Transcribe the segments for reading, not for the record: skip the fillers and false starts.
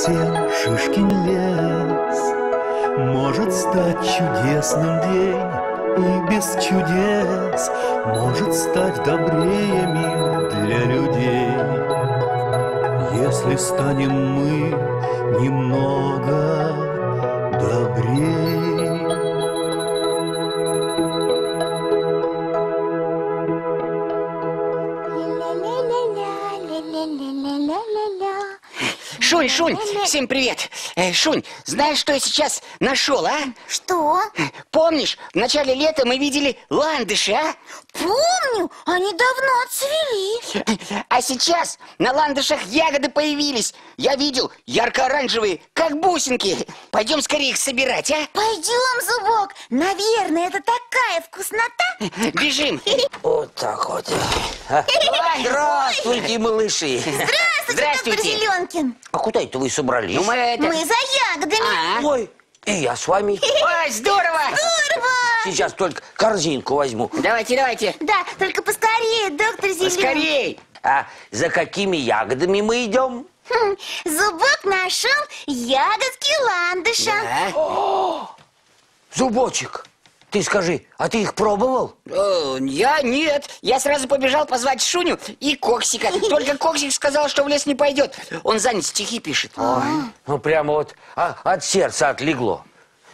высоте Шишкин лес. Может стать чудесным день, и без чудес может стать добрее мир для людей. Если станем мы немного добрее. Шунь, Шунь, всем привет. Шунь, знаешь, что я сейчас нашел, а? Что? Помнишь, в начале лета мы видели ландыши, а? Помню, они давно отцвели. А сейчас на ландышах ягоды появились. Я видел, ярко-оранжевые, как бусинки. Пойдем скорее их собирать, а? Пойдем, Зубок. Наверное, это такая вкуснота. Бежим. Вот так вот. Здравствуйте, малыши. Здравствуйте, доктор Зеленкин. А куда это вы собрались? Ну, Мы за ягодами. Ой, и я с вами. Ой, здорово! Здорово. Сейчас только корзинку возьму. Давайте, давайте. Да, только поскорее, доктор Зеленкин. Скорей. А за какими ягодами мы идем? Зубок нашел ягодки ландыша. Да? Зубочек, ты скажи, а ты их пробовал? Я нет. Я сразу побежал позвать Шуню и Коксика. Только Коксик сказал, что в лес не пойдет. Он занят, стихи пишет. Ой, ну прямо вот от сердца отлегло.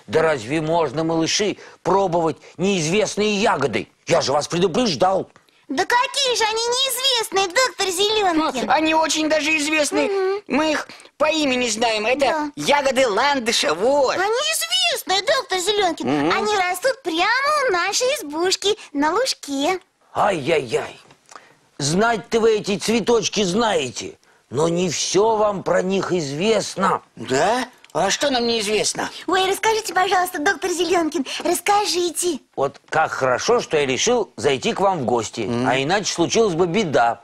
Да разве можно, малыши, пробовать неизвестные ягоды? Я же вас предупреждал. Да какие же они неизвестные, доктор Зеленкин. Они очень даже известны. Мы их по имени знаем. Это ягоды ландыша, вот. Они известные, доктор Зеленкин. Они растут прямо у нашей избушки на лужке. Ай-яй-яй. Знать-то вы эти цветочки знаете, но не все вам про них известно. Да? А что нам неизвестно? Ой, расскажите, пожалуйста, доктор Зеленкин, расскажите. Вот как хорошо, что я решил зайти к вам в гости, а иначе случилась бы беда.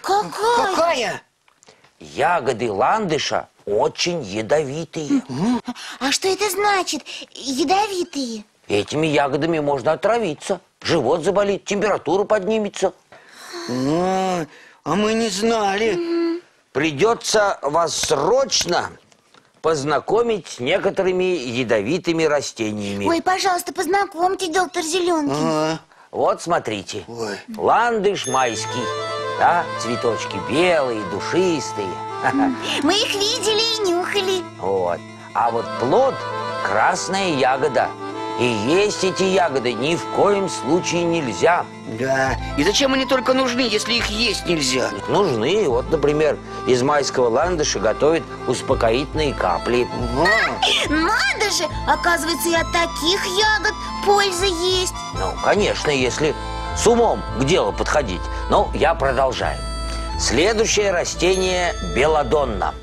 Какая? Ягоды ландыша очень ядовитые. А что это значит, ядовитые? Этими ягодами можно отравиться. Живот заболит, температура поднимется. А мы не знали. Придется вас срочно познакомить с некоторыми ядовитыми растениями. Ой, пожалуйста, познакомьте, доктор Зеленкин. Вот смотрите. Ой. Ландыш майский. Да, цветочки белые, душистые. Мы их видели и нюхали. Вот. А вот плод – красная ягода. И есть эти ягоды ни в коем случае нельзя. Да. И зачем они только нужны, если их есть нельзя? Нужны. Вот, например, из майского ландыша готовят успокоительные капли. Надо же, оказывается, и от таких ягод польза есть. Ну, конечно, если с умом к делу подходить. Но я продолжаю. Следующее растение – белладонна.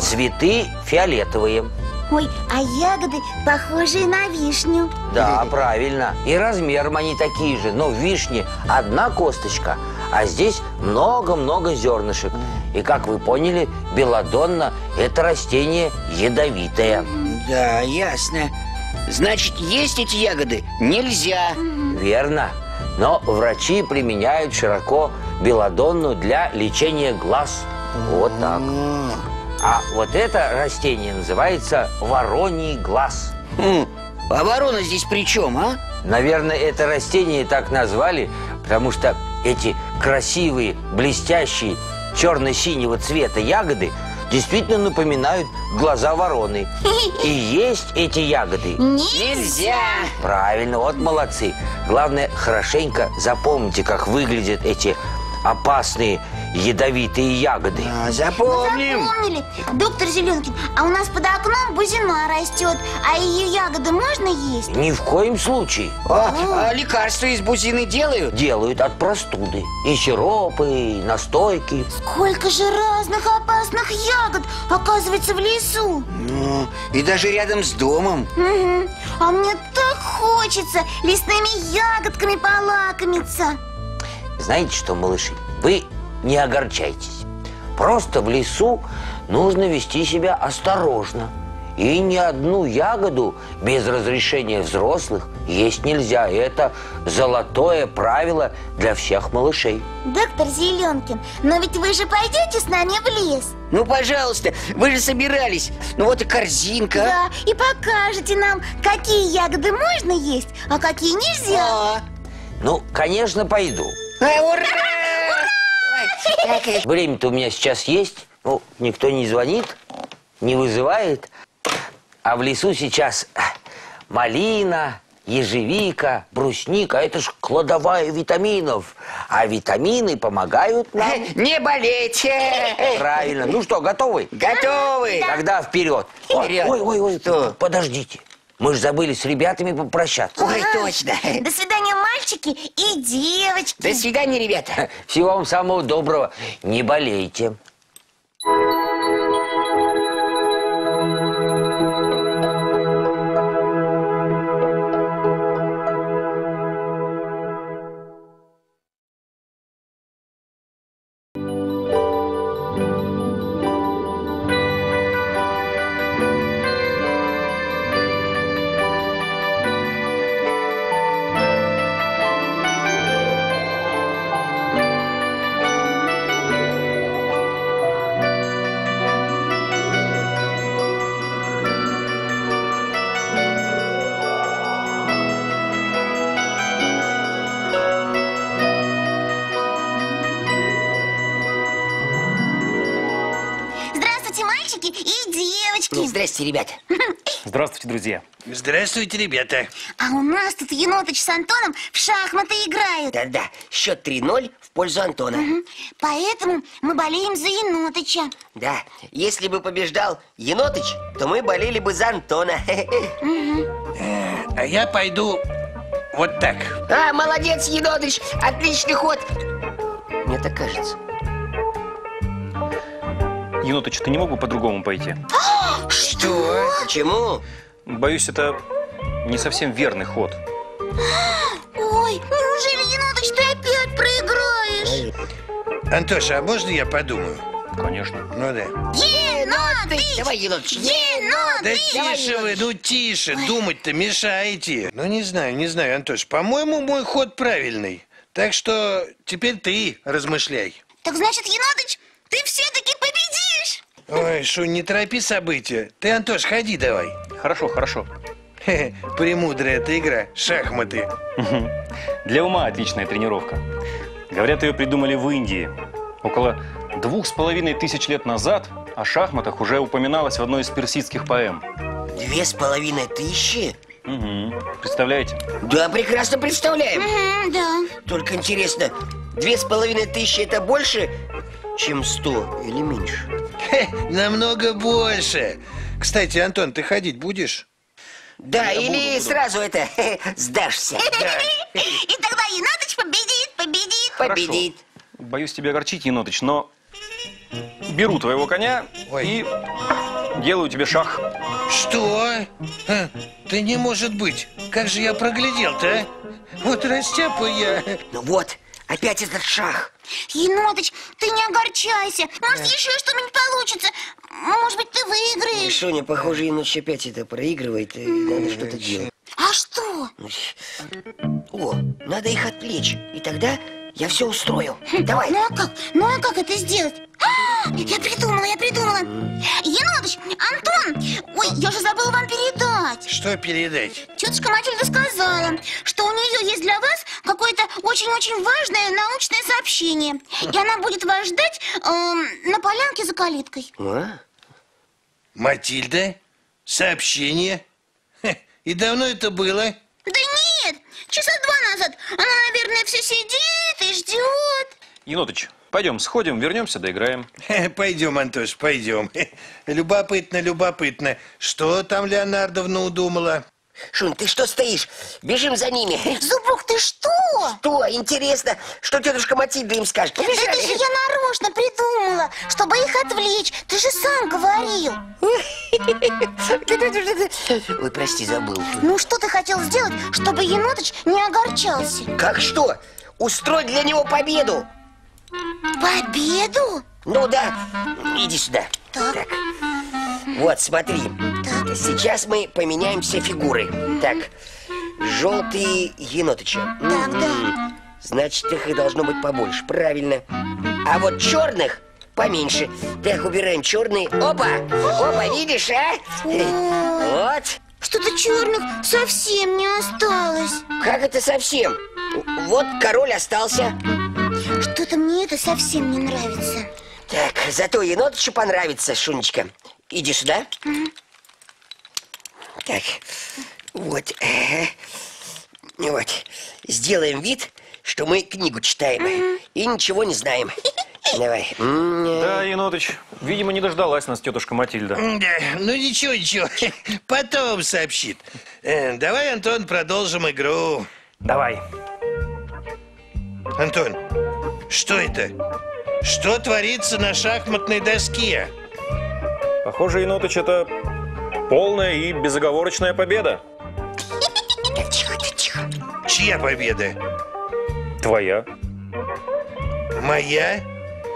Цветы фиолетовые. Ой, а ягоды похожие на вишню. Да, правильно. И размером они такие же. Но в вишне одна косточка, а здесь много-много зернышек. И, как вы поняли, белладонна – это растение ядовитое. Да, ясно. Значит, есть эти ягоды нельзя. Верно. Но врачи применяют широко белладонну для лечения глаз. Вот так. А вот это растение называется вороний глаз. А ворона здесь при чем, а? Наверное, это растение так назвали, потому что эти красивые, блестящие, черно-синего цвета ягоды действительно напоминают глаза вороны. И есть эти ягоды Нельзя. правильно, вот молодцы. Главное, хорошенько запомните, как выглядят эти опасные ядовитые ягоды. Запомним. Запомнили. Доктор Зеленкин, а у нас под окном бузина растет, а ее ягоды можно есть? Ни в коем случае. А лекарства из бузины делают? Делают от простуды. И сиропы, и настойки. Сколько же разных опасных ягод оказывается в лесу. Ну, и даже рядом с домом. А мне так хочется лесными ягодками полакомиться. Знаете что, малыши, вы не огорчайтесь. Просто в лесу нужно вести себя осторожно И ни одну ягоду без разрешения взрослых есть нельзя. Это золотое правило для всех малышей. Доктор Зеленкин, но ведь вы же пойдете с нами в лес? Ну, пожалуйста, вы же собирались. Ну вот и корзинка. Да, и покажете нам, какие ягоды можно есть, а какие нельзя. А, Ну, конечно, пойду. ура! Ой, Время-то у меня сейчас есть. Ну, никто не звонит, не вызывает. А в лесу сейчас малина, ежевика, брусника. Это ж кладовая витаминов. А витамины помогают нам. Не болейте! Правильно. Ну что, готовы? Готовы! Тогда вперед. Вперед. Ой, Что? подождите. Мы же забыли с ребятами попрощаться. Ой, точно! До свидания, мальчики и девочки. До свидания, ребята! Всего вам самого доброго. Не болейте. Здравствуйте, мальчики и девочки. Здрасте, ребята! Здравствуйте, друзья. Здравствуйте, ребята. А у нас тут Енотыч с Антоном в шахматы играют. Да-да, счет 3-0 в пользу Антона. Поэтому мы болеем за Енотыча. Да, если бы побеждал Енотыч, то мы болели бы за Антона. А я пойду вот так. А, молодец, Енотыч, отличный ход. Мне так кажется. Енотыч, ты не мог бы по-другому пойти? Что? Почему? Боюсь, это не совсем верный ход. Ой, неужели, Енотыч, ты опять проиграешь? Антоша, а можно я подумаю? Конечно. Ну да. Енотыч! Давай, Енотыч. Да Енотыч! тише вы, ну тише, думать-то мешаете. Ну не знаю, Антош, по-моему, мой ход правильный. Так что теперь ты размышляй. Так значит, Енотыч, ты все-таки победишь! Ой, Шунь, не торопи события. Ты, Антош, ходи давай. Хорошо, хорошо. Хе-хе, премудрая эта игра, шахматы. Для ума отличная тренировка. Говорят, ее придумали в Индии. Около 2500 лет назад о шахматах уже упоминалось в одной из персидских поэм. 2500? Угу. Представляете? Да, прекрасно представляем. Да. Только интересно, 2500 это больше, чем 100 или меньше? Хе, намного больше. Кстати, Антон, ты ходить будешь? Да, Я или буду. сразу это сдашься. И тогда Енотыч победит. Хорошо. Победит. Боюсь тебя огорчить, Енотыч, но беру твоего коня Ой. и делаю тебе шах. Что? Да не может быть. Как же я проглядел-то, а? Вот растяпа я. Ну вот, опять этот шах. Енотыч, ты не огорчайся. Может, еще что-нибудь получится. Может быть, ты выиграешь. Шоня, похоже, Енотыч опять это проигрывает, и надо что-то делать. А что? О, надо их отвлечь, и тогда я все устрою. Давай. Ну а как это сделать? Я придумала. Енотыч, Антон, ой, я же забыла вам передать. Что передать? Тетушка Матильда сказала, что у нее есть для вас какое-то очень-очень важное научное сообщение. И она будет вас ждать на полянке за калиткой. А? Матильда? Сообщение? Хе, и давно это было? Да нет, часа 2 назад. Она, наверное, все сидит и ждет. Енотыч, пойдем, сходим, вернемся, доиграем. Хе, пойдем, Антош, пойдем. Хе, любопытно. Что там Леонардовна удумала? Шунь, ты что стоишь? Бежим за ними. Зубрук, ты что? Что? Интересно, что тетушка Матильда им скажет? Это же Побежали. я нарочно придумала, чтобы их отвлечь. Ты же сам говорил. Ой, прости, забыл. Ну что ты хотел сделать, чтобы Енотыч не огорчался? Как что? Устроить для него победу. Победу? Ну да, иди сюда. Так. Вот, смотри. Так. Сейчас мы поменяем все фигуры. Так, желтые енотычи. Так, да. Значит, их и должно быть побольше, правильно. А вот черных поменьше. Так, убираем черные. Опа! Опа, видишь, а? Вот. Что-то черных совсем не осталось. Как это совсем? Вот король остался. Что-то мне это совсем не нравится. Так, зато енотычу понравится, Шунечка. Иди сюда. Так, вот. Вот. Сделаем вид, что мы книгу читаем и ничего не знаем. Давай. Да, Енотыч, видимо, не дождалась нас тетушка Матильда. Да, ну ничего, ничего, потом сообщит. Давай, Антон, продолжим игру. Давай. Антон, что это? Что творится на шахматной доске? Похоже, Енотыч, это полная и безоговорочная победа. Так, тихо, ты тихо. Чья победа? Твоя. Моя?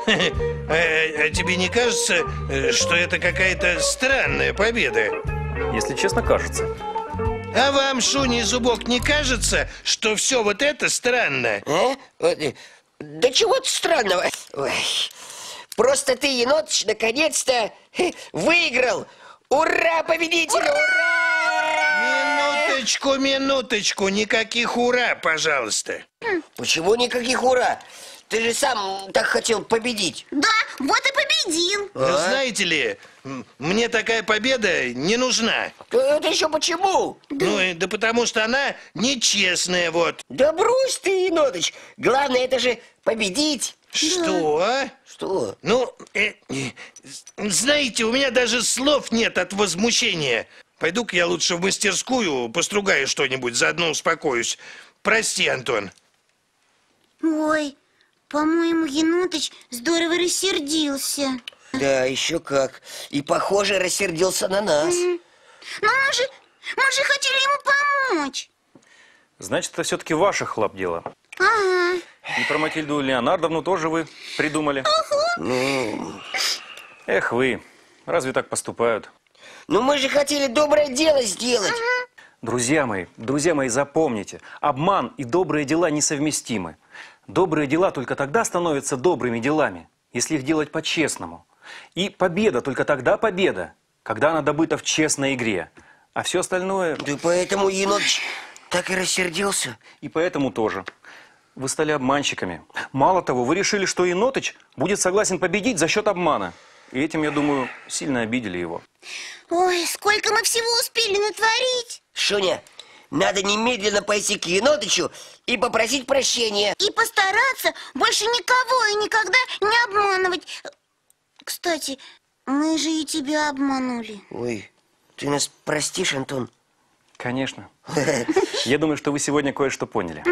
А тебе не кажется, что это какая-то странная победа? Если честно, кажется. А вам, Шуни Зубок, не кажется, что все вот это странно? А? Да чего-то странного. Ой. Просто ты, енотыч, наконец-то выиграл. Ура, победитель, ура! Минуточку, никаких ура, пожалуйста. Почему никаких ура? Ты же сам так хотел победить. Да, вот и победил. Знаете ли, мне такая победа не нужна. Это еще почему? Да потому что она нечестная, вот. Да брось ты, енотыч. Главное, это же победить. Что, а? Что? Ну, знаете, у меня даже слов нет от возмущения. Пойду-ка я лучше в мастерскую, постругаю что-нибудь, заодно успокоюсь. Прости, Антон. Ой, по-моему, енотыч здорово рассердился. Да, еще как. И, похоже, рассердился на нас. Но мы же хотели ему помочь. Значит, это все-таки ваших лап дело. Ага. И про Матильду Леонардовну тоже вы придумали. Эх вы, разве так поступают? Ну мы же хотели доброе дело сделать. Друзья мои, запомните, обман и добрые дела несовместимы. Добрые дела только тогда становятся добрыми делами, если их делать по-честному. И победа только тогда победа, когда она добыта в честной игре. А все остальное... Да поэтому енотыч так и рассердился. И поэтому тоже. Вы стали обманщиками. Мало того, вы решили, что Енотыч будет согласен победить за счет обмана. И этим, я думаю, сильно обидели его. Ой, сколько мы всего успели натворить. Шуня, надо немедленно пойти к енотычу и попросить прощения. И постараться больше никого и никогда не обманывать. Кстати, мы же и тебя обманули. Ой, ты нас простишь, Антон? Конечно. Я думаю, что вы сегодня кое-что поняли.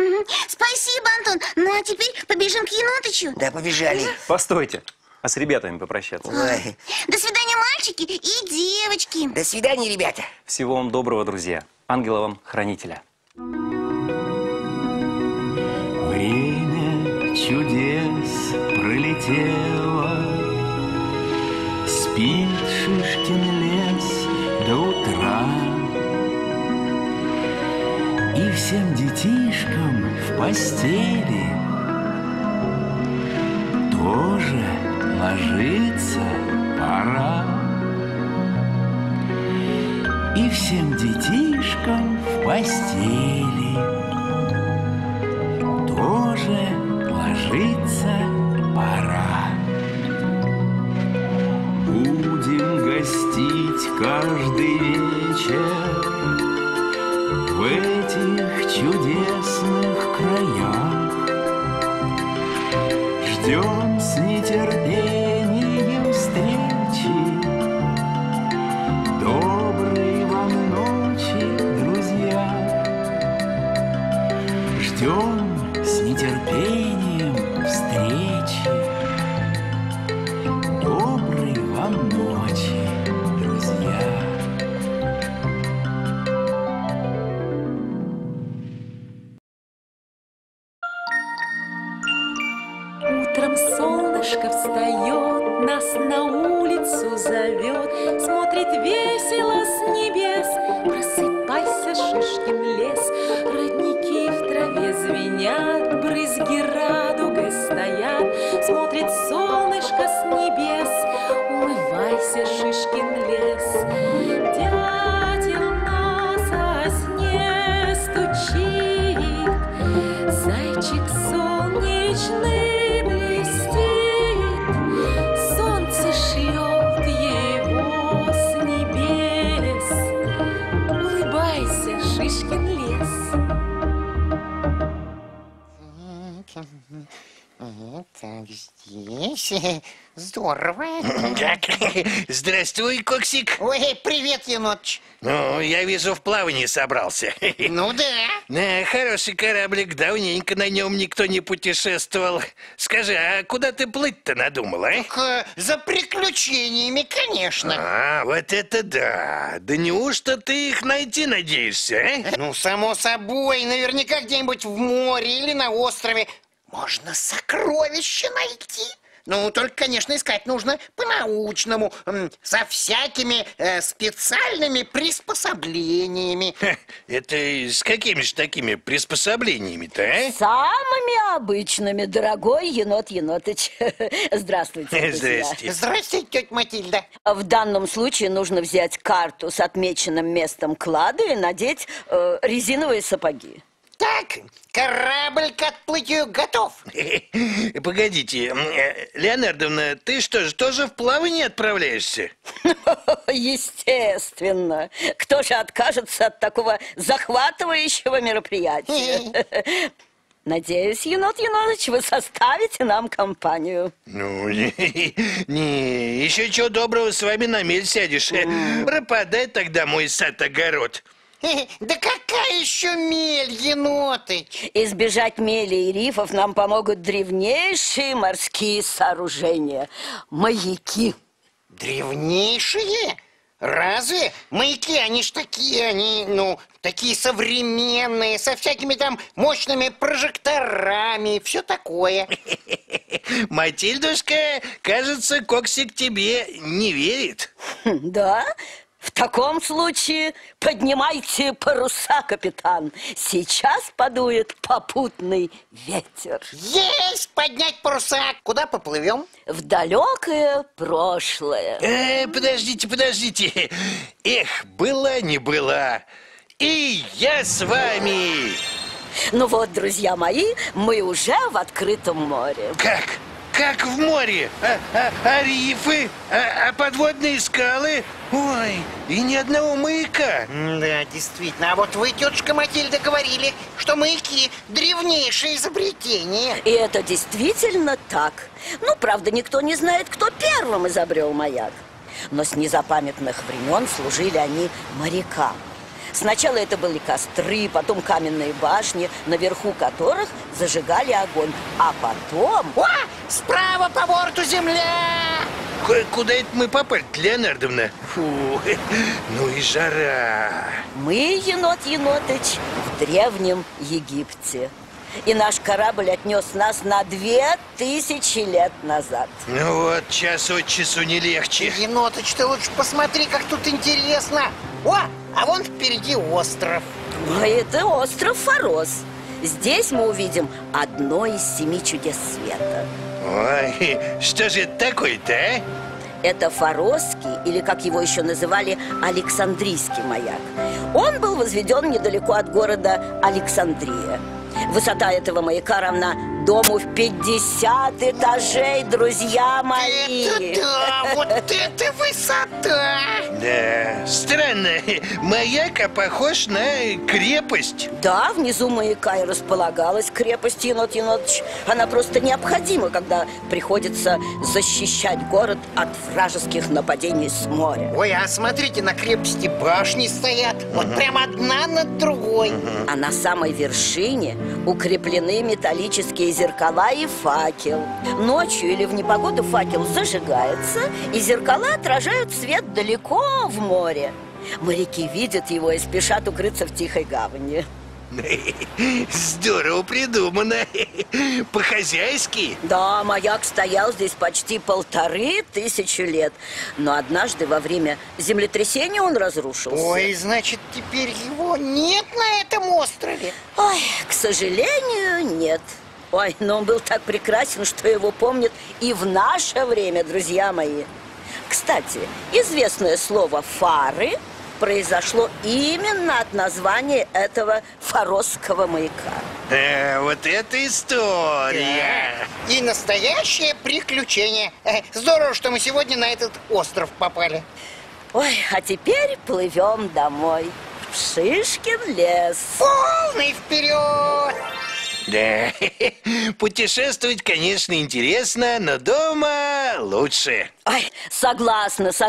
Спасибо, Антон. Ну, а теперь побежим к енотычу. Да, побежали. Постойте, а с ребятами попрощаться. Ой. До свидания, мальчики и девочки. До свидания, ребята. Всего вам доброго, друзья. Ангела вам хранителя. Время чудес пролетело, спит Шишкин лес до утра, и всем детишкам в постели тоже ложиться пора. И всем детишкам в постели тоже ложиться пора. Будем гостить каждый вечер в этих чудесных краях. Ждем с нетерпением встречи. Доброй вам ночи, друзья. Ждем с нетерпением встречи. Доброй вам ночи, друзья. Утром солнышко встает нас на улицу зовет, смотрит весело с небес. Просыпайся, Шишкин лес, родники в траве звенят, брызги радугой стоят, смотрит солнышко с небес. Умывайся, Шишкин лес. Дятел на сосне стучит, зайчик солнечный блестит, солнце шлет его с небес. Улыбайся, Шишкин лес. Так, здесь здорово. Так, здравствуй, Коксик. Ой, привет, енотч. Ну, я вижу, в плавание собрался. Ну да. Да, хороший кораблик, давненько на нем никто не путешествовал. Скажи, а куда ты плыть-то надумал, а? За приключениями, конечно. А, вот это да. Да неужто ты их найти надеешься, а? Ну, само собой, наверняка где-нибудь в море или на острове можно сокровища найти. Ну, только, конечно, искать нужно по-научному, со всякими специальными приспособлениями. Ха, это с какими же такими приспособлениями-то, а? Самыми обычными, дорогой енот Енотыч. Здравствуйте, друзья. Здрасте. Здравствуйте, тетя Матильда. В данном случае нужно взять карту с отмеченным местом клада и надеть резиновые сапоги. Так, корабль к отплытию готов. Погодите, Леонардовна, ты что же, тоже в плавание отправляешься? Естественно. Кто же откажется от такого захватывающего мероприятия? Надеюсь, енот Енотыч, вы составите нам компанию. Ну, не, еще чего доброго, с вами на мель сядешь. Пропадай тогда мой сад-огород. Да какая еще мель, енотыч? Избежать мели и рифов нам помогут древнейшие морские сооружения – маяки. Древнейшие? Разве? Маяки, они ж такие, они, такие современные, со всякими там мощными прожекторами и все такое. Матильдушка, кажется, Коксик тебе не верит. Да? В таком случае поднимайте паруса, капитан. Сейчас подует попутный ветер. Есть! Поднять паруса! Куда поплывем? В далекое прошлое. Подождите. Эх, была не была. И я с вами. Ну вот, друзья мои, мы уже в открытом море. Как? Как в море? А рифы? А подводные скалы? Ой, и ни одного маяка. Да, действительно. А вот вы, тетушка Матильда, говорили, что маяки – древнейшее изобретение. И это действительно так. Ну, правда, никто не знает, кто первым изобрел маяк. Но с незапамятных времен служили они морякам. Сначала это были костры, потом каменные башни, наверху которых зажигали огонь. А потом... О, справа по борту земля! Куда это мы попали, Леонардовна? Фу, ну и жара. Мы, енот Енотыч, в Древнем Египте. И наш корабль отнес нас на 2000 лет назад. Ну вот, час от часу не легче. Енотыч, ты лучше посмотри, как тут интересно. О, а вон впереди остров. А это остров Фарос. Здесь мы увидим одно из 7 чудес света. Ой, что же это такое-то, а? Это Фаросский, или как его еще называли, Александрийский маяк. Он был возведен недалеко от города Александрия. Высота этого маяка равна дому в 50 этажей, друзья мои. Это да, вот это высота! Да, странно, маяк, а похож на крепость. Да, внизу маяка и располагалась крепость, енот Енотыч. Она просто необходима, когда приходится защищать город от вражеских нападений с моря. Ой, а смотрите, на крепости башни стоят. Вот прям одна над другой. А на самой вершине укреплены металлические зеркала и факел. Ночью или в непогоду факел зажигается, и зеркала отражают свет далеко в море. Моряки видят его и спешат укрыться в тихой гавани. Здорово придумано. По-хозяйски. Да, маяк стоял здесь почти 1500 лет. Но однажды во время землетрясения он разрушился. Ой, значит, теперь его нет на этом острове? Ой, к сожалению, нет. Ой, но он был так прекрасен, что его помнят и в наше время, друзья мои. Кстати, известное слово «фары» произошло именно от названия этого фаросского маяка. Вот это история. И настоящее приключение. Здорово, что мы сегодня на этот остров попали. Ой, а теперь плывем домой. В Шишкин лес. Полный вперед! Да, путешествовать, конечно, интересно, но дома лучше. Ой, согласна с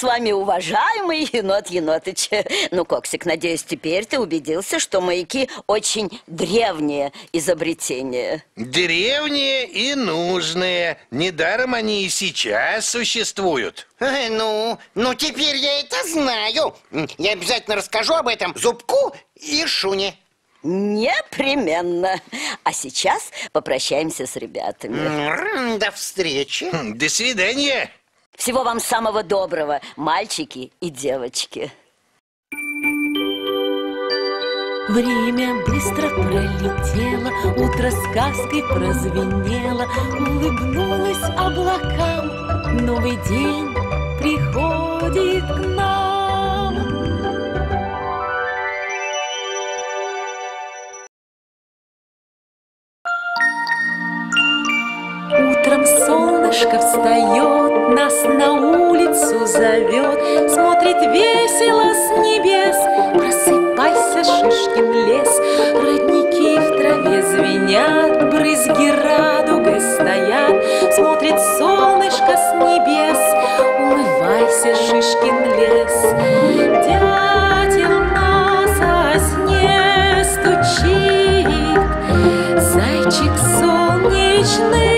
вами, уважаемый енот Енотыч. Ну, Коксик, надеюсь, теперь ты убедился, что маяки очень древнее изобретение. Древние и нужные. Недаром они и сейчас существуют. Ну, теперь я это знаю. Я обязательно расскажу об этом Зубку и Шуне. Непременно. А сейчас попрощаемся с ребятами. До встречи. До свидания. Всего вам самого доброго, мальчики и девочки. Время быстро пролетело, утро сказкой прозвенело, улыбнулось облакам, новый день приходит к нам. Утром солнышко встает, нас на улицу зовет, смотрит весело с небес. Просыпайся, Шишкин лес, родники в траве звенят, брызги радугой стоят, смотрит солнышко с небес. Улыбайся, Шишкин лес, дятел на сосне стучит, зайчик солнечный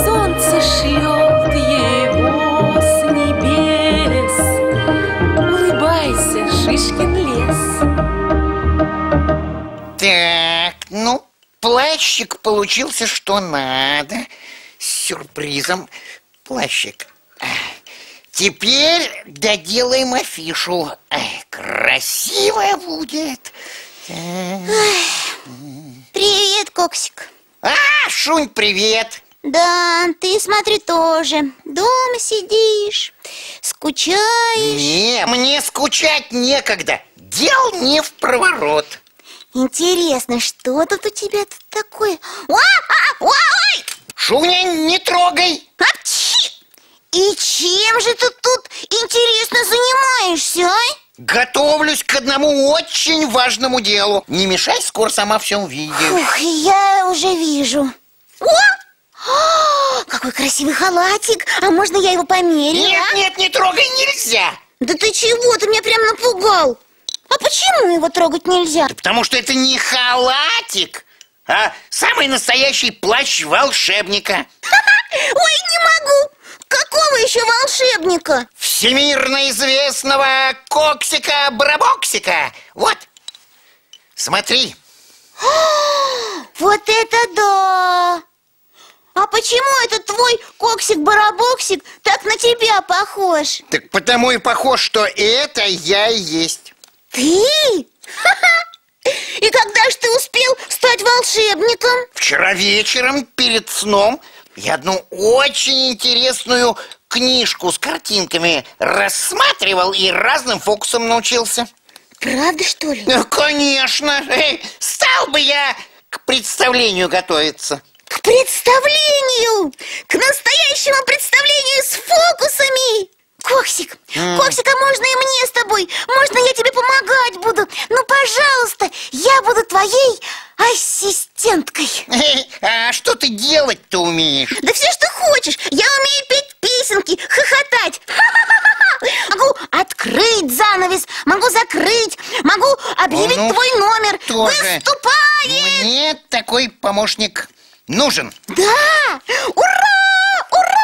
солнце шлет его с небес. Улыбайся, Шишкин лес. Так, плащик получился что надо. С сюрпризом плащик. Теперь доделаем афишу. Красиво будет. Привет, Коксик. Шунь, привет. Да, ты смотри тоже. Дома сидишь, скучаешь. Не, мне скучать некогда. Дел не в проворот. Интересно, что тут у тебя тут такое? Ой! Шуня, не трогай. Апчхи! И чем же ты тут интересно занимаешься, а? Готовлюсь к одному очень важному делу. Не мешай, скоро сама все увидишь. Ух, я уже вижу. О, какой красивый халатик. А можно я его померяю? Нет, не трогай, нельзя. Да ты чего? Ты меня прям напугал. А почему его трогать нельзя? Да потому что это не халатик, а самый настоящий плащ волшебника. Ой, не могу. Какого еще волшебника? Всемирно известного Коксика-Барабоксика. Вот, смотри. Вот это да! А почему этот твой Коксик-Барабоксик так на тебя похож? Так потому и похож, что это я и есть. Ты? И когда ж ты успел стать волшебником? Вчера вечером перед сном я одну очень интересную книжку с картинками рассматривал и разным фокусам научился. Правда, что ли? Конечно! Стал бы я к представлению готовиться. К представлению! К настоящему представлению с фокусами! Коксик, Коксик, а можно и мне с тобой? Можно я тебе помогать буду? Ну, пожалуйста, я буду твоей ассистенткой. А что ты делать-то умеешь? Да все, что хочешь. Я умею петь песенки, хохотать. Могу открыть занавес, могу закрыть, могу объявить твой номер. Тоже. Выступаем! Мне такой помощник нужен. Да! Ура! Ура!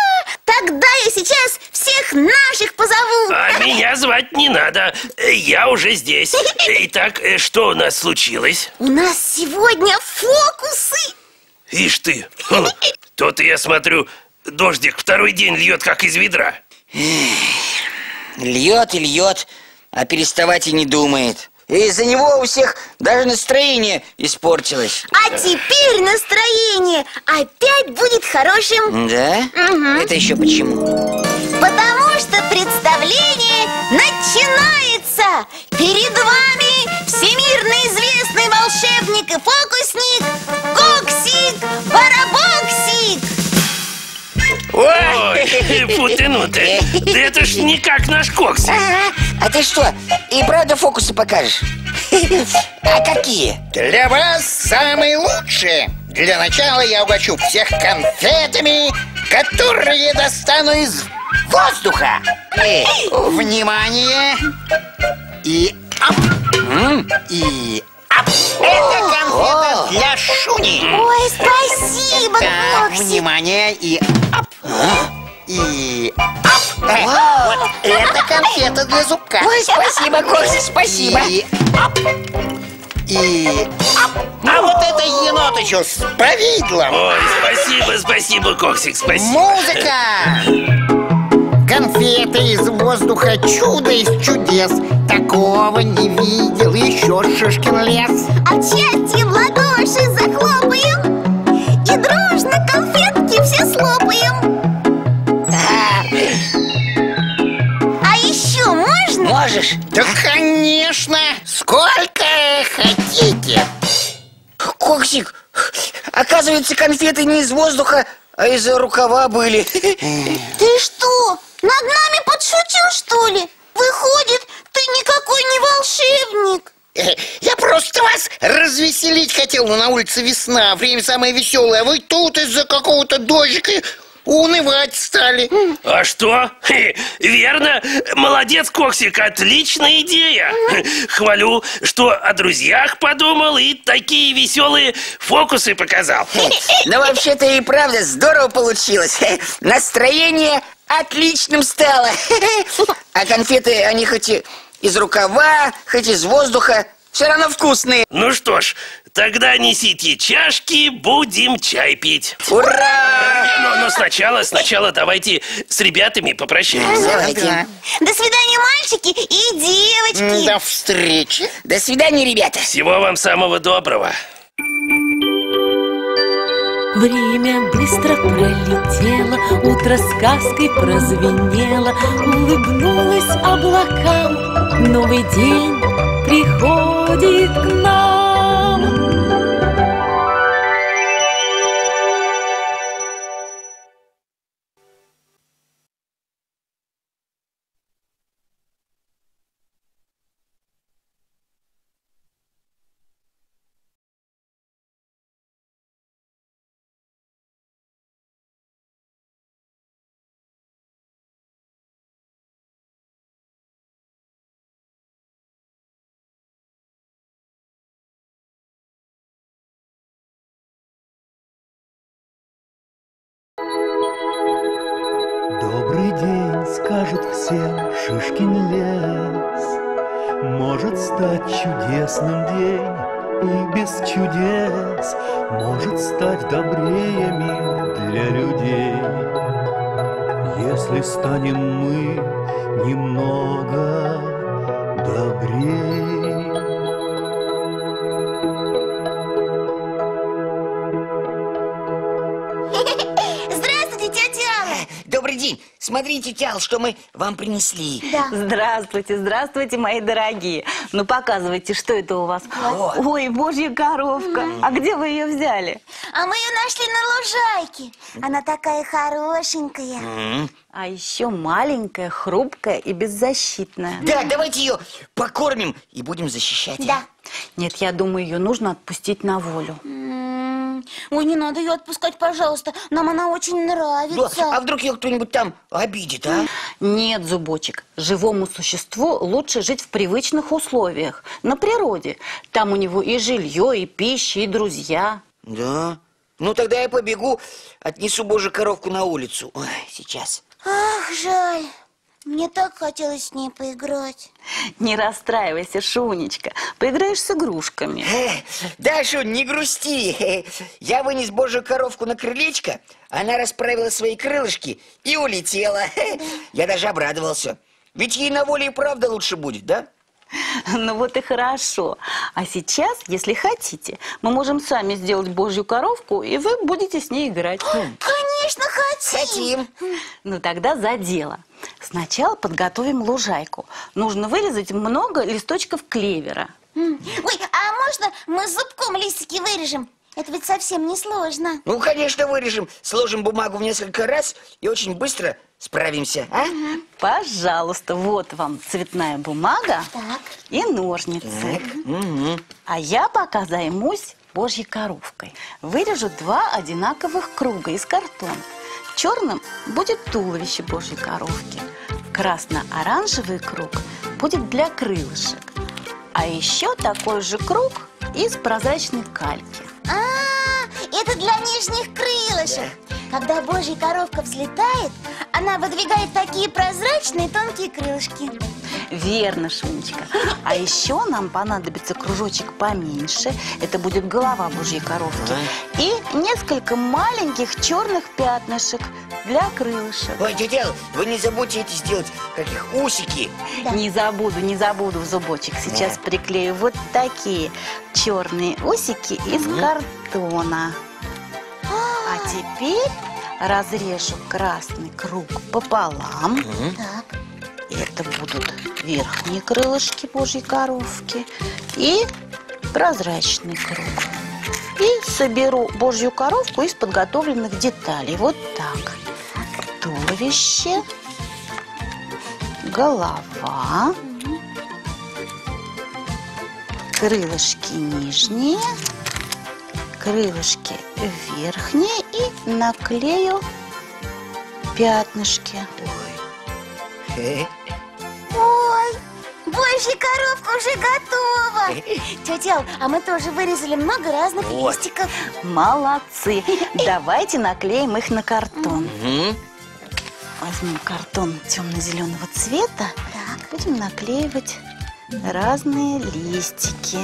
Тогда я сейчас всех наших позову. А Меня звать не надо, я уже здесь. Итак, что у нас случилось? У нас сегодня фокусы. Ишь ты, то-то я смотрю, дождик второй день льет, как из ведра. Льет и льет, а переставать и не думает. Из-за него у всех даже настроение испортилось. А теперь настроение опять будет хорошим. Да? Угу. Это еще почему? Потому что представление начинается. Перед вами всемирно известный волшебник и фокусник Коксик-Барабоксик. Ой, фу ты, ну ты. Да это ж не как наш Коксик. Ага. А ты что, и правда фокусы покажешь? А какие? Для вас самые лучшие. Для начала я угощу всех конфетами, которые достану из воздуха. Внимание! И ап! И ап! Это конфета для Шуни. Ой, спасибо, Так, Коксик. внимание, и ап! И ап! Вот это конфета для зубка. Ой, спасибо, Коксик, спасибо. И ап! И ап! А вот это еноточу с повидлом. Ой, спасибо, Коксик, спасибо. Музыка! Конфеты из воздуха, чудо из чудес. Такого не видел еще Шишкин лес. А чьи в ладоши захлопаем и дружно конфетки все слопаем. А еще можно? Можешь? Да, конечно! Сколько хотите. Коксик, оказывается, конфеты не из воздуха, а из рукава были. Ты что, над нами подшутил, что ли? Выходит, ты никакой не волшебник. Я просто вас развеселить хотел, но на улице весна, время самое веселое. А вы тут из-за какого-то дождика унывать стали. А что? Верно? Молодец, Коксик, отличная идея. Хвалю, что о друзьях подумал и такие веселые фокусы показал. Но вообще-то и правда здорово получилось. Настроение отличным стало. А конфеты, они хоть и из рукава, хоть из воздуха, все равно вкусные. Ну что ж, тогда несите чашки, будем чай пить. Ура! Но сначала давайте с ребятами попрощаемся. Давайте. До свидания, мальчики и девочки. До встречи. До свидания, ребята. Всего вам самого доброго. Время быстро пролетело, утро сказкой прозвенело, улыбнулось облакам, новый день приходит к нам. Добрый день, скажут всем, Шишкин лес. Может стать чудесным день и без чудес. Может стать добрее мир для людей. Если станем мы немного добрее. Здравствуйте, тетя Алла. Добрый день. Смотрите, Тял, что мы вам принесли. Да. Здравствуйте, здравствуйте, мои дорогие. Ну, показывайте, что это у вас. Вот. Ой, божья коровка. А где вы ее взяли? А мы ее нашли на лужайке. Она такая хорошенькая. А еще маленькая, хрупкая и беззащитная. Да, давайте ее покормим и будем защищать. Да. Нет, я думаю, ее нужно отпустить на волю. Ой, не надо ее отпускать, пожалуйста. Нам она очень Да, нравится. а вдруг ее кто-нибудь там обидит, а? Нет, Зубочек, живому существу лучше жить в привычных условиях, на природе. Там у него и жилье, и пища, и друзья. Да. Ну, тогда я побегу, отнесу Божью коровку на улицу. Ой, сейчас. Ах, жаль. Мне так хотелось с ней поиграть. Не расстраивайся, Шунечка. Поиграешь с игрушками. Да, Шунь, не грусти. Я вынес божью коровку на крылечко, она расправила свои крылышки и улетела. Я даже обрадовался. Ведь ей на воле и правда лучше будет, да? Ну вот и хорошо. А сейчас, если хотите, мы можем сами сделать божью коровку, и вы будете с ней играть. Конечно, хотим. Ну тогда за дело. Сначала подготовим лужайку. Нужно вырезать много листочков клевера. Ой, а можно мы зубком листики вырежем? Это ведь совсем не сложно. Ну, конечно, вырежем. Сложим бумагу в несколько раз и очень быстро справимся, а? Пожалуйста, вот вам цветная бумага Так. и ножницы. А я пока займусь божьей коровкой. Вырежу 2 одинаковых круга из картона. Черным будет туловище божьей коровки. Красно-оранжевый круг будет для крылышек. А еще такой же круг из прозрачной кальки. Это для нижних крылышек. Когда божья коровка взлетает, она выдвигает такие прозрачные тонкие крылышки. Верно, Шунечка. А еще нам понадобится кружочек поменьше. Это будет голова божьей коровки. И несколько маленьких черных пятнышек для крылышек. Ой, тетя Алла, вы не забудьте эти сделать, как их, усики. Да. Не забуду в зубочек. Сейчас приклею вот такие черные усики из картона. А теперь разрежу красный круг пополам. Так. Это будут верхние крылышки божьей коровки и прозрачный круг. И соберу божью коровку из подготовленных деталей. Вот так. Туловище, голова, крылышки нижние, крылышки верхние и наклею пятнышки. Ой, божья коровка уже готова. Тетя Алла, а мы тоже вырезали много разных листиков. Молодцы! Давайте наклеим их на картон. Возьмем картон темно-зеленого цвета. Будем наклеивать разные листики.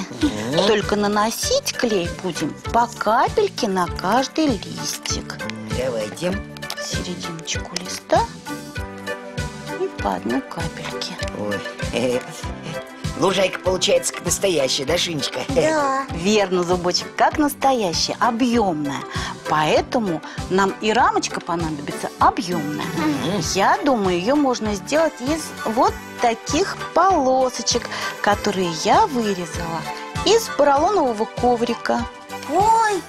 Только наносить клей будем по капельке на каждый листик. Давайте. В серединочку листа и по одной капельке. Ой. Лужайка получается как настоящая, да, Шинечка? Да. Верно, зубочек, как настоящая, объемная. Поэтому нам и рамочка понадобится объемная. Я думаю, ее можно сделать из вот таких полосочек, которые я вырезала из поролонового коврика. Ой,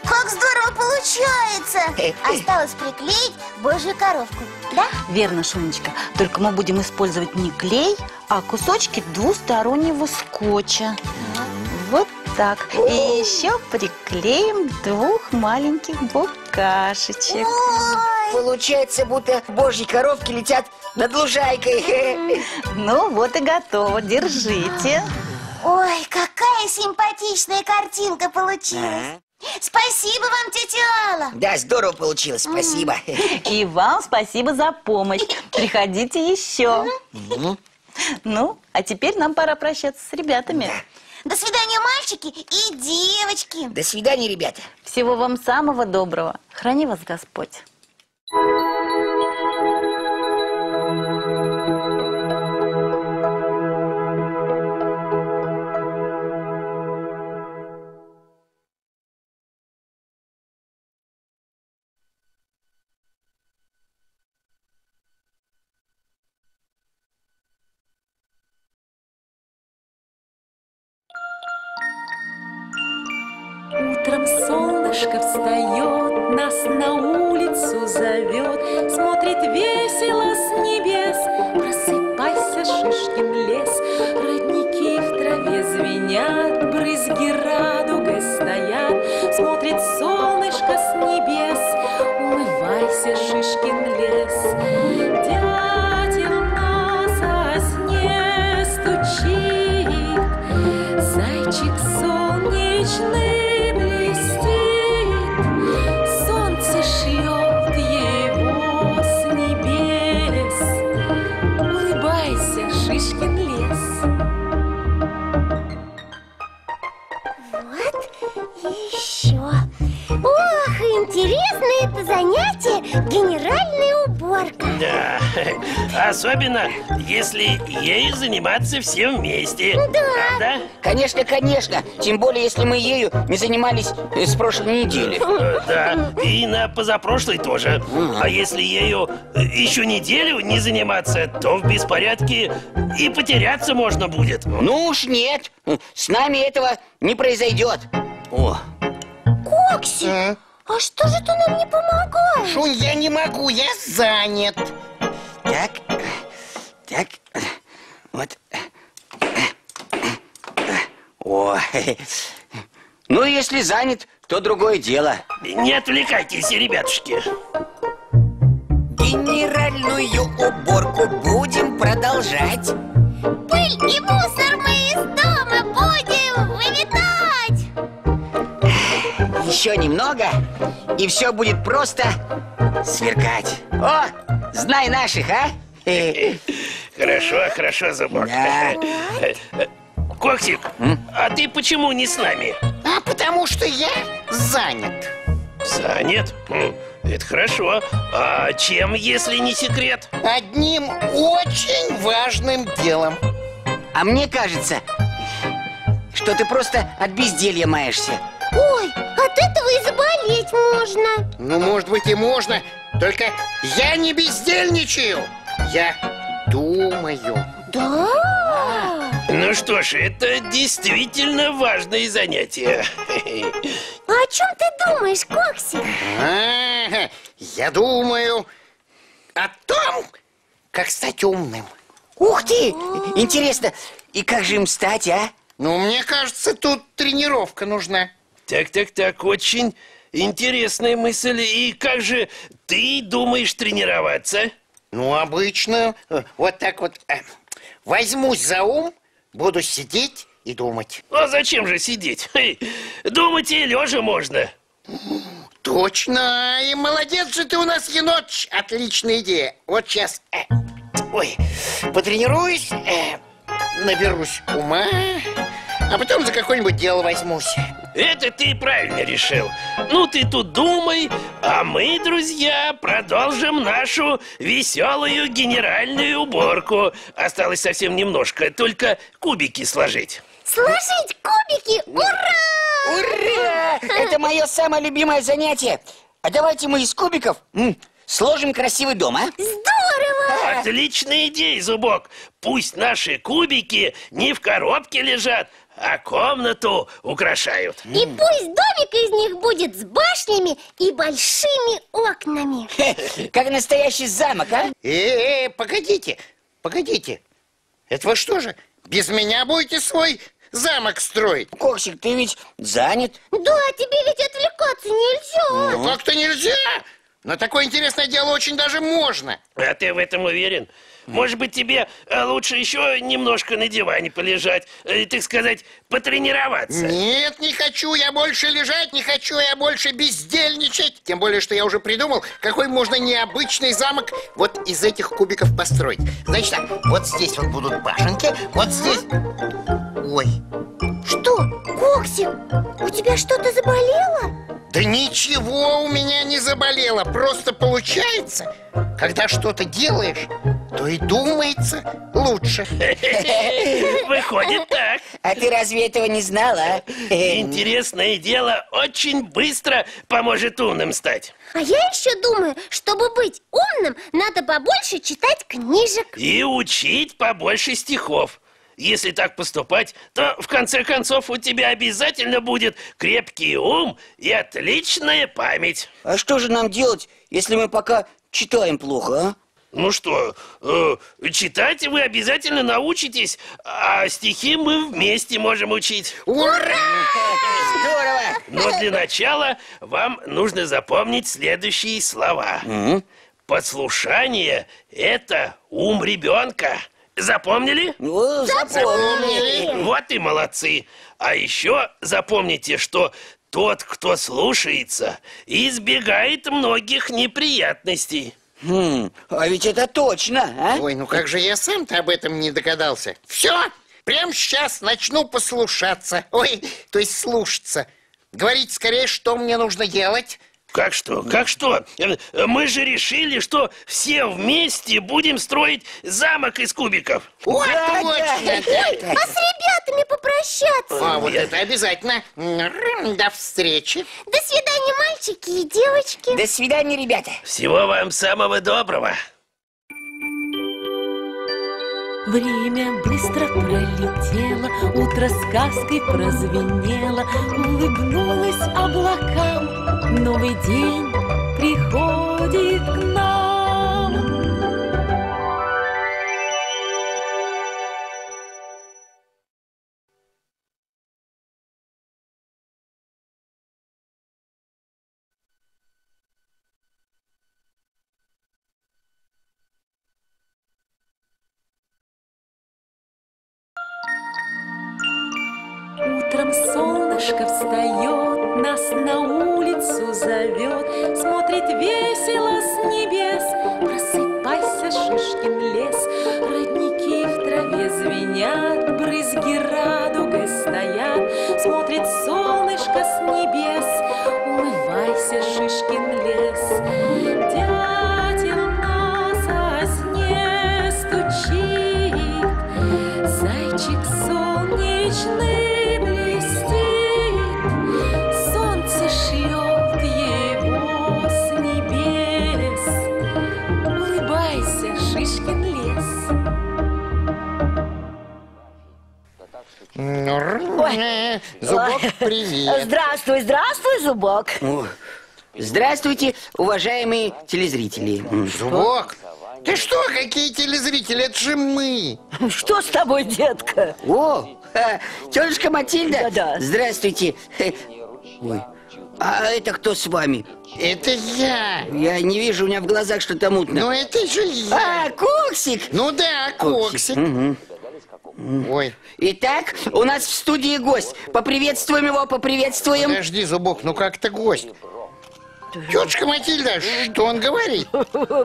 как здорово получается. Осталось приклеить божью коровку, да? Верно, Шунечка. Только мы будем использовать не клей, а кусочки двустороннего скотча. Вот так. И еще приклеим 2 маленьких букашечек. Получается, будто божьи коровки летят над лужайкой. Ну вот и готово. Держите. Ой, какая симпатичная картинка получилась. Спасибо вам, тетя Алла. Да, здорово получилось, спасибо. И вам спасибо за помощь. Приходите еще. Ну, а теперь нам пора прощаться с ребятами. До свидания, мальчики и девочки. До свидания, ребята. Всего вам самого доброго. Храни вас Господь. Утром солнышко встает, нас на улицу зовет, смотрит весело с небес. Просыпайся, Шишкин лес, родники в траве звенят, брызги радугой стоят, смотрит солнышко с небес. Умывайся, Шишкин лес, дятел на сосне стучит, зайчик солнечный блестит, солнце шлет занятие генеральная уборка. Да, особенно если ею заниматься все вместе. Да. Конечно, конечно. Тем более, если мы ею не занимались с прошлой недели. Да, и на позапрошлой тоже. А если ею еще неделю не заниматься, то в беспорядке и потеряться можно будет. Ну уж нет. С нами этого не произойдет. О. Коксик, а что же ты нам не помогаешь? Шунь, я не могу, я занят. Так, вот. О, ну, если занят, то другое дело. Не отвлекайтесь, ребятушки. Генеральную уборку будем продолжать. Пыль и мусор мы из дома будем выметать. Еще немного, и все будет просто сверкать. О, знай наших, а? Хорошо, Зубок. Да. Коксик, а ты почему не с нами? А потому что я занят. Занят? Это хорошо. А чем, если не секрет? Одним очень важным делом. А мне кажется, что ты просто от безделья маешься. Ой, от этого и заболеть можно. Ну, может быть, и можно. Только я не бездельничаю. Я думаю. Да? Ну что ж, это действительно важное занятие. А о чем ты думаешь, Коксик? Я думаю о том, как стать умным. Ух ты! Интересно, и как же им стать, а? Ну, мне кажется, тут тренировка нужна. Так, очень интересная мысль. И как же ты думаешь тренироваться? Ну, обычно вот так вот возьмусь за ум, буду сидеть и думать. А зачем же сидеть? Думать и лежа можно. Точно, и молодец же ты у нас, еноч. Отличная идея. Вот сейчас, потренируюсь, наберусь ума, а потом за какое-нибудь дело возьмусь. Это ты правильно решил. Ну, ты тут думай, а мы, друзья, продолжим нашу веселую генеральную уборку. Осталось совсем немножко, только кубики сложить. Сложить кубики! Ура! Ура! Это мое самое любимое занятие. А давайте мы из кубиков сложим красивый дом, а? Здорово! Отличная идея, Зубок. Пусть наши кубики не в коробке лежат, а комнату украшают. И пусть домик из них будет с башнями и большими окнами. Как настоящий замок, а? Погодите. Это вы что же, без меня будете свой замок строить? Коксик, ты ведь занят. Да, тебе ведь отвлекаться нельзя. Ну, как-то нельзя. Но такое интересное дело очень даже можно. А ты в этом уверен? Может быть, тебе лучше еще немножко на диване полежать, так сказать, потренироваться? Нет, не хочу я больше лежать, не хочу я больше бездельничать. Тем более, что я уже придумал, какой можно необычный замок вот из этих кубиков построить. Значит так, вот здесь вот будут башенки, вот здесь... Ой. Что, Коксик, у тебя что-то заболело? Да ничего у меня не заболело, просто получается, когда что-то делаешь, то и думается лучше. Выходит так. А ты разве этого не знала? Интересное дело очень быстро поможет умным стать. А я еще думаю, чтобы быть умным, надо побольше читать книжек. И учить побольше стихов. Если так поступать, то в конце концов у тебя обязательно будет крепкий ум и отличная память. А что же нам делать, если мы пока читаем плохо, а? Ну что, читать вы обязательно научитесь, а стихи мы вместе можем учить. Ура! Здорово! Но для начала вам нужно запомнить следующие слова. Послушание – это ум ребенка. Запомнили? Запомнили. Вот и молодцы. А еще запомните, что тот, кто слушается, избегает многих неприятностей. А ведь это точно, а? Ой, ну как же я сам-то об этом не догадался. Все, прямо сейчас начну послушаться. Ой, то есть слушаться. Говорите скорее, что мне нужно делать. Как что? Как что? Мы же решили, что все вместе будем строить замок из кубиков. Вот точно! А с ребятами попрощаться. А вот это обязательно. До встречи. До свидания, мальчики и девочки. До свидания, ребята. Всего вам самого доброго. Время быстро пролетело, утро сказкой прозвенело, улыбнулась облакам, новый день приходит к нам. Утром солнышко встает, нас на улицу зовет, смотрит весело с небес. Просыпайся, Шишкин лес, родники в траве звенят, брызги радугой стоят, смотрит солнышко с небес. Умывайся, Шишкин лес, дятел на сосне стучит, зайчик солнечный солнце шлет его с небес. Улыбайся, Шишкин лес. Зубок, привет. Здравствуй, здравствуй, Зубок. Здравствуйте, уважаемые телезрители. Зубок, ты что, какие телезрители? Это же мы. Что с тобой, детка? О, тетушка Матильда. Да-да. Здравствуйте. Ой, а это кто с вами? Это я. Я не вижу, у меня в глазах что-то мутно. Ну это же я. А, Коксик. Ну да, Коксик. Угу. Ой. Итак, у нас в студии гость. Поприветствуем его, поприветствуем. Подожди, Зубок, ну как ты гость? Тетушка Матильда, что он говорит?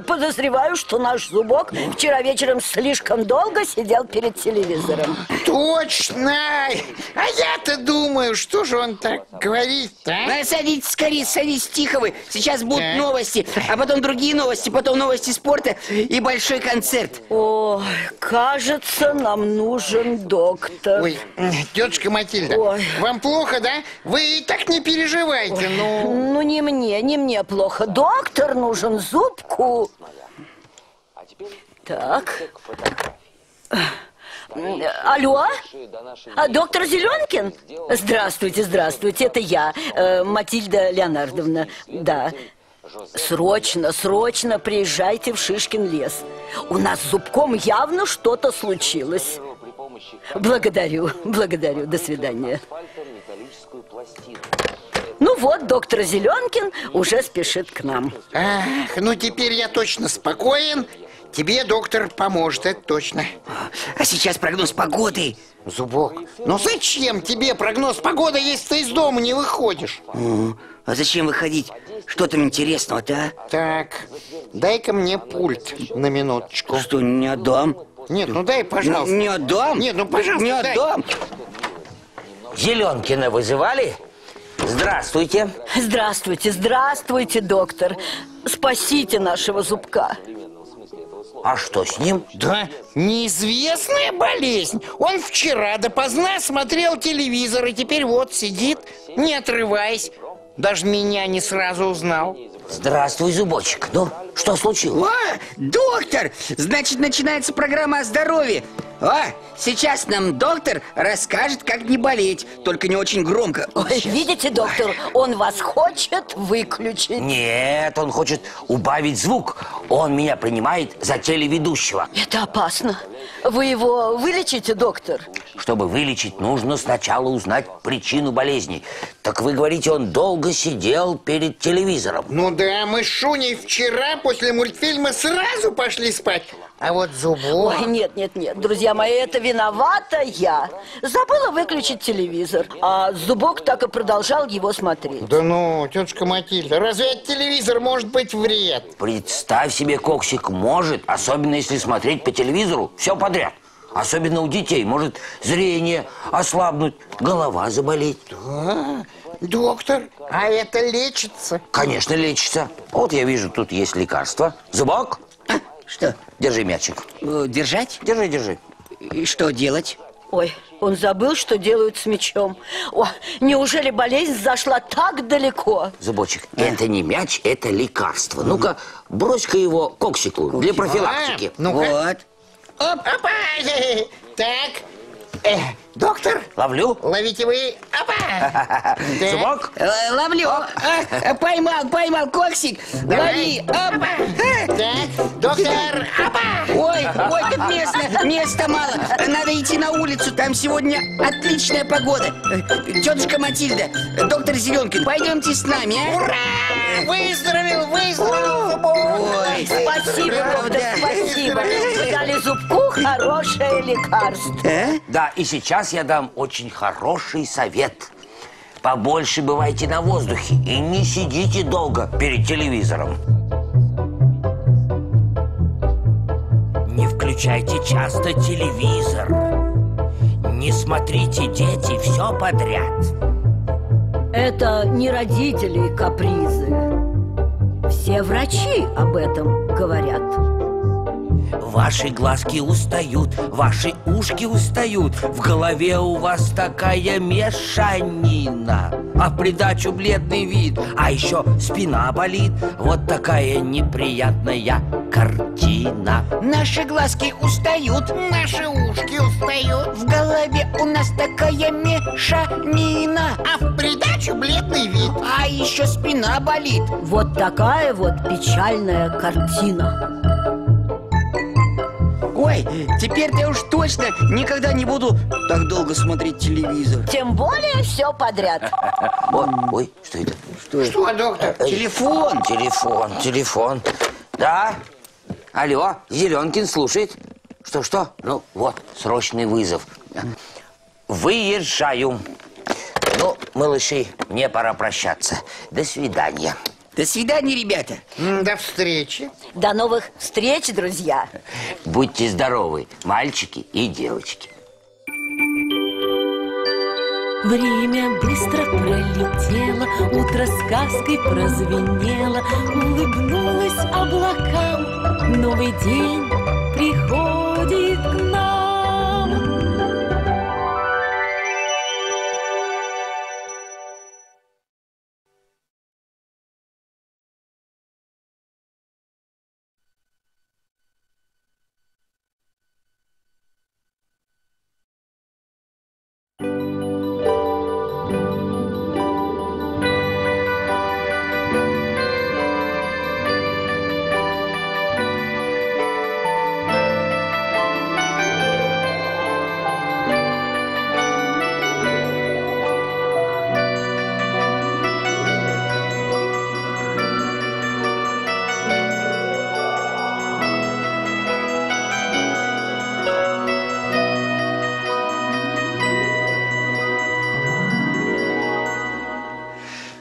Подозреваю, что наш Зубок вчера вечером слишком долго сидел перед телевизором. Точно! А я-то думаю, что же он так говорит-то, а? Садитесь скорее, садитесь, тихо вы. Сейчас будут новости, а потом другие новости, потом новости спорта и большой концерт. Ой, кажется, нам нужен доктор. Ой, тетушка Матильда, Ой. вам плохо, да? Вы так не переживайте, ну... Ну, не мне плохо. Доктор нужен, Зубку. Так. Алло? Доктор Зеленкин? Здравствуйте, здравствуйте, это я, Матильда Леонардовна. Да. Срочно приезжайте в Шишкин лес. У нас с Зубком явно что-то случилось. Благодарю, до свидания. Ну вот, доктор Зеленкин уже спешит к нам. Ах, ну теперь я точно спокоен. Тебе доктор поможет, это точно. А сейчас прогноз погоды. Зубок, ну зачем тебе прогноз погоды, если ты из дома не выходишь? А зачем выходить? Что там интересного-то, а? Так, дай-ка мне пульт на минуточку. Что, не отдам? Нет, ну дай, пожалуйста. Не отдам? Нет, ну пожалуйста, не дай. отдам. Зеленкина вызывали? Здравствуйте. Здравствуйте, доктор. Спасите нашего Зубка. А что с ним? Да, неизвестная болезнь. Он вчера допоздна смотрел телевизор и теперь вот сидит, не отрываясь. Даже меня не сразу узнал. Здравствуй, Зубочек. Ну, что случилось? О, доктор! Значит, начинается программа о здоровье. Сейчас нам доктор расскажет, как не болеть. Только не очень громко. Ой, видите, доктор, он вас хочет выключить. Нет, он хочет убавить звук. Он меня принимает за телеведущего. Это опасно. Вы его вылечите, доктор? Чтобы вылечить, нужно сначала узнать причину болезни. Так вы говорите, он долго сидел перед телевизором? Ну да, мы с Шуней вчера после мультфильма сразу пошли спать. А вот Зубок... Ой, нет, друзья мои, это виновата я. Забыла выключить телевизор, а Зубок так и продолжал его смотреть. Да ну, тетушка Матильда, разве от телевизора может быть вред? Представь себе, Коксик, может, особенно если смотреть по телевизору все подряд. Особенно у детей может зрение ослабнуть, голова заболеть. Да, Доктор, а это лечится? Конечно, лечится. Вот я вижу, тут есть лекарство. Зубок, Что? держи мячик. Держать? Держи, держи. И что делать? Ой, он забыл, что делают с мячом. О, неужели болезнь зашла так далеко? Зубочек, это не мяч, это лекарство. Ну-ка, брось-ка его Коксику для профилактики. Вот. Опа! Так, доктор, Ловлю. ловите вы. Опа! Зубок. Ловлю. Поймал, Коксик. Лови. Опа. Так, доктор, опа! Ой, тут места мало. Надо идти на улицу, там сегодня отличная погода. Тетушка Матильда, доктор Зеленкин, пойдемте с нами, а? Ура! Выздоровел! Ой, Спасибо, доктор, спасибо. Вы дали зубку хорошее лекарство. Да, и сейчас я дам очень хороший совет. Побольше бывайте на воздухе и не сидите долго перед телевизором. Не включайте часто телевизор. Не смотрите, дети, все подряд. Это не родители капризы. Все врачи об этом говорят. Ваши глазки устают, ваши ушки устают. В голове у вас такая мешанина. А в придачу бледный вид, а еще спина болит. Вот такая неприятная картина. Наши глазки устают, Наши ушки устают, в голове у нас такая мешанина. а в придачу бледный вид. А еще спина болит. Вот такая вот печальная картина. Ой, теперь-то уж точно никогда не буду так долго смотреть телевизор. Тем более все подряд. Ой, что это? Что, доктор? Телефон. Телефон. Да? Алло, Зеленкин слушает. Что? Ну, вот, срочный вызов. Выезжаю. Ну, малыши, мне пора прощаться. До свидания. До свидания, ребята. До встречи. До новых встреч, друзья. Будьте здоровы, мальчики и девочки. Время быстро пролетело, утро сказкой прозвенело, улыбнулось облакам, новый день приходит к нам.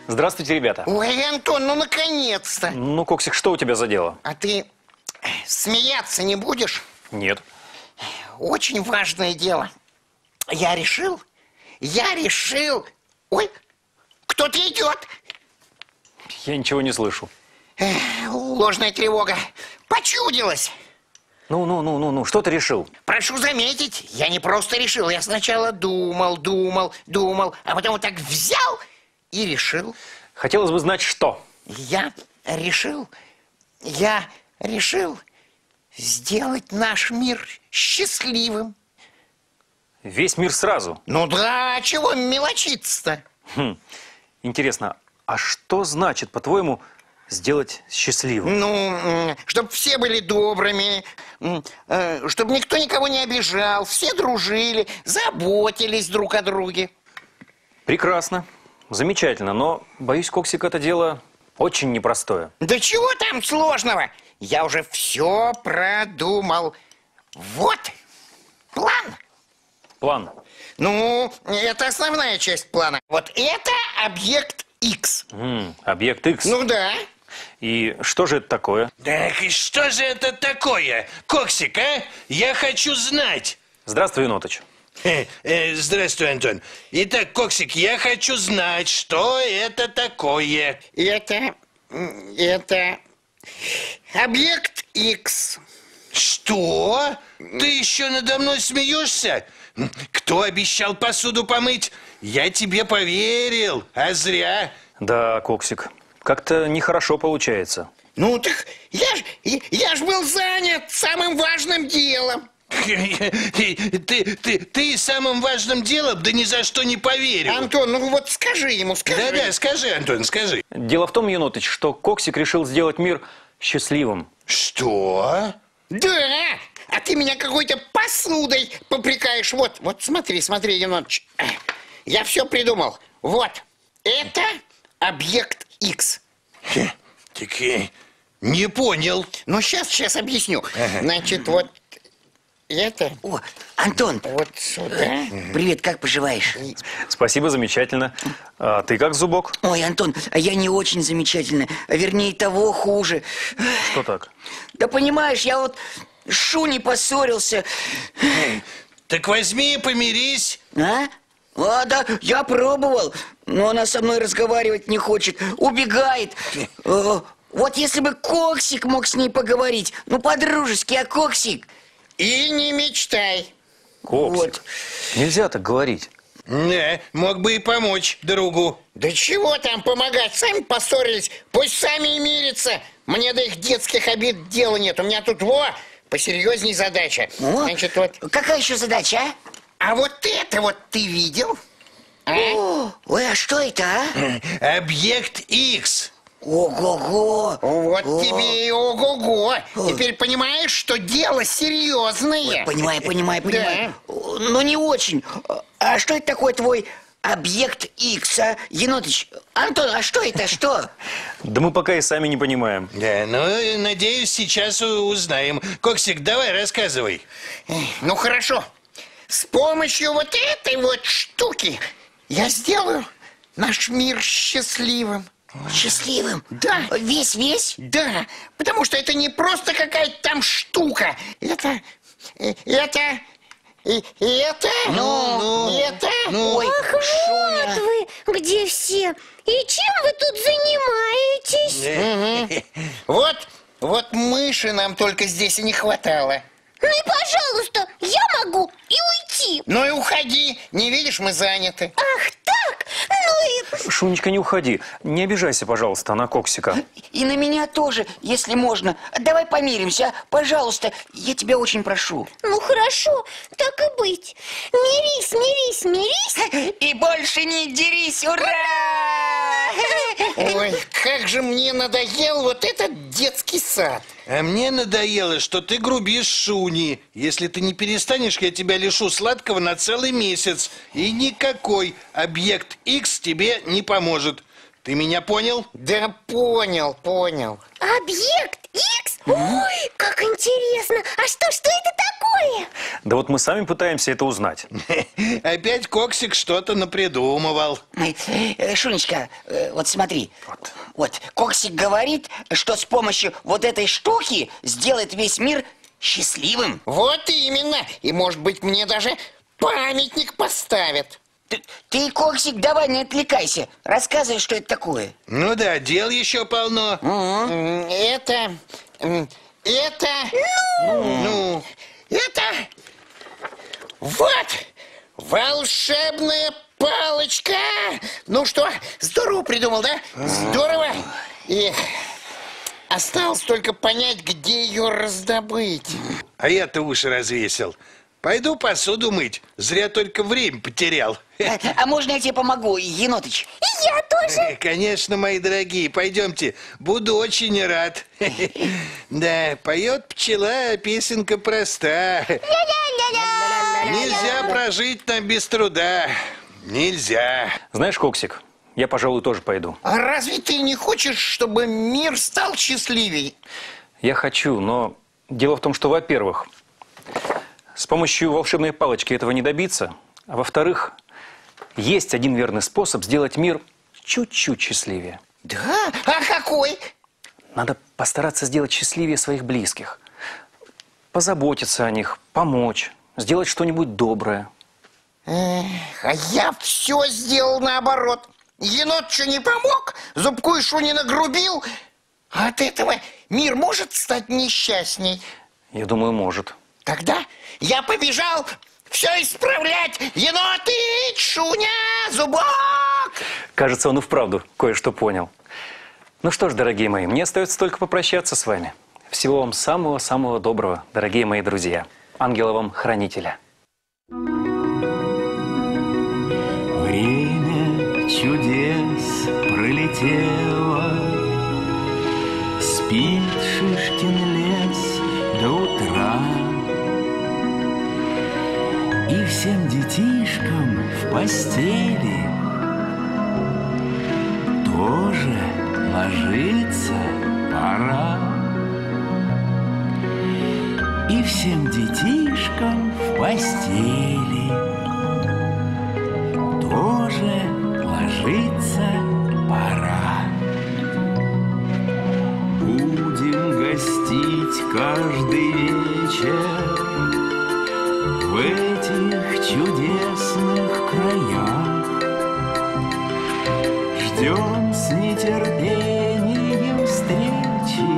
Здравствуйте, ребята. Ой, Антон, ну наконец-то. Ну, Коксик, что у тебя за дело? А ты смеяться не будешь? Нет. Очень важное дело. Я решил. Ой, кто-то идет. Я ничего не слышу. Ложная тревога. Почудилась. Ну, что ты решил? Прошу заметить, я не просто решил. Я сначала думал, а потом вот так взял и решил. Хотелось бы знать, что. Я решил сделать наш мир счастливым. Весь мир сразу? Ну да, чего мелочиться-то? Интересно, а что значит, по-твоему, сделать счастливым? Ну, чтобы все были добрыми, чтобы никто никого не обижал, все дружили, заботились друг о друге. Прекрасно, замечательно, но, боюсь, Коксик, это дело очень непростое. Да чего там сложного? Я уже все продумал. Вот план. План? Ну, это основная часть плана. Вот это объект X. Объект X? Ну да. И что же это такое? Так и что же это такое, Коксик, а? Я хочу знать. Здравствуй, Енотыч. Здравствуй, Антон. Итак, Коксик, я хочу знать, что это такое. Это объект X. Что? Ты еще надо мной смеешься? Кто обещал посуду помыть? Я тебе поверил, а зря. Да, Коксик, как-то нехорошо получается. Ну так я ж был занят самым важным делом. Ты самым важным делом да ни за что не поверил. Антон, ну вот скажи ему, скажи. Да-да, скажи, Антон, скажи. Дело в том, Енотыч, что Коксик решил сделать мир счастливым. Что? Да, а ты меня какой-то посудой попрекаешь. Вот смотри, Енотыч. Я все придумал. Вот, это объект X. Так не понял. Ну, сейчас объясню. Значит, вот это... О, Антон! Вот сюда. Привет, как поживаешь? Спасибо, замечательно. А ты как, Зубок? Ой, Антон, я не очень замечательно. Вернее, того хуже. Что так? Да понимаешь, я вот с Шуней поссорился. Так возьми и помирись. А? А, да, я пробовал, но она со мной разговаривать не хочет, убегает. Вот если бы Коксик мог с ней поговорить, ну по-дружески, а Коксик... И не мечтай. Коксик, нельзя так говорить. Да, мог бы и помочь другу. Да чего там помогать, сами поссорились, пусть сами и мирятся. Мне до их детских обид дела нет, у меня тут, посерьезней задача. Значит, вот... Какая еще задача, а? А вот это вот ты видел? А? Ой, а что это, а? Объект X. Ого-го! Вот тебе и ого-го! Теперь понимаешь, что дело серьезное? Понимаю. Да. Но не очень. А что это такое твой объект X, а? Енотыч, Антон, а что это, что? Да мы пока и сами не понимаем. Да, ну, надеюсь, сейчас узнаем. Коксик, давай, рассказывай. Ну, хорошо. С помощью вот этой вот штуки я сделаю наш мир счастливым. Счастливым? Да. Весь? Да, потому что это не просто какая-то там штука. Это... Ой, Ах, Шуня. вот вы, где все? И чем вы тут занимаетесь? Вот мыши нам только здесь и не хватало. Ну и пожалуйста, я могу и уйти. Ну и уходи, не видишь, мы заняты. Ах так? Ну и... Шунечка, не уходи. Не обижайся, пожалуйста, на Коксика. И на меня тоже, если можно. Давай помиримся, пожалуйста. Я тебя очень прошу. Ну хорошо, так и быть. Мирись. И больше не дерись, ура! Ой, как же мне надоел вот этот детский сад. А мне надоело, что ты грубишь Шуни. Если ты не перестанешь, я тебя лишу сладкого на целый месяц. И никакой объект X тебе не поможет. Ты меня понял? Да понял. Объект X? Ой, как интересно. А что это такое? Да вот мы сами пытаемся это узнать. Опять Коксик что-то напридумывал. Шунечка, вот смотри. Вот, Коксик говорит, что с помощью вот этой штуки сделает весь мир счастливым. Вот именно. И, может быть, мне даже памятник поставят. Ты, Коксик, давай не отвлекайся. Рассказывай, что это такое. Ну да, дел еще полно. Это вот волшебная палочка. Ну что, здорово придумал, да? Здорово. И осталось только понять, где ее раздобыть. А я-то уши развесил. Пойду посуду мыть. Зря только время потерял. А можно я тебе помогу, Енотыч? И я тоже. Конечно, мои дорогие, пойдемте. Буду очень рад. Да, поет пчела, песенка проста. Нельзя прожить нам без труда. Нельзя. Знаешь, Коксик, я, пожалуй, тоже пойду. А разве ты не хочешь, чтобы мир стал счастливее? Я хочу, но дело в том, что, во-первых, с помощью волшебной палочки этого не добиться. А во-вторых, есть один верный способ сделать мир чуть-чуть счастливее. Да? А какой? Надо постараться сделать счастливее своих близких. Позаботиться о них, помочь, сделать что-нибудь доброе. А я все сделал наоборот. Енот что не помог, Зубку и Шуне нагрубил. А от этого мир может стать несчастней? Я думаю, может. Тогда я побежал все исправлять. Енотыч, Шуня, Зубок! Кажется, он и вправду кое-что понял. Ну что ж, дорогие мои, мне остается только попрощаться с вами. Всего вам самого-самого доброго, дорогие мои друзья. Ангела вам хранителя. Время чудес пролетело, спит Шишкин лес до утра, и всем детишкам в постели тоже ложиться пора. И всем детишкам в постели тоже ложиться пора. Будем гостить каждый вечер в этих чудесных краях. Ждем с нетерпением встречи.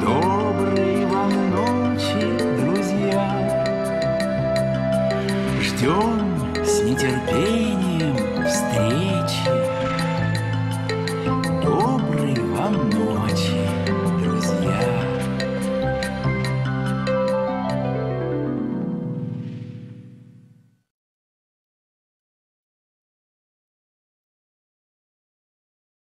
Доброй вам ночи, друзья. Ждем с нетерпением встречи.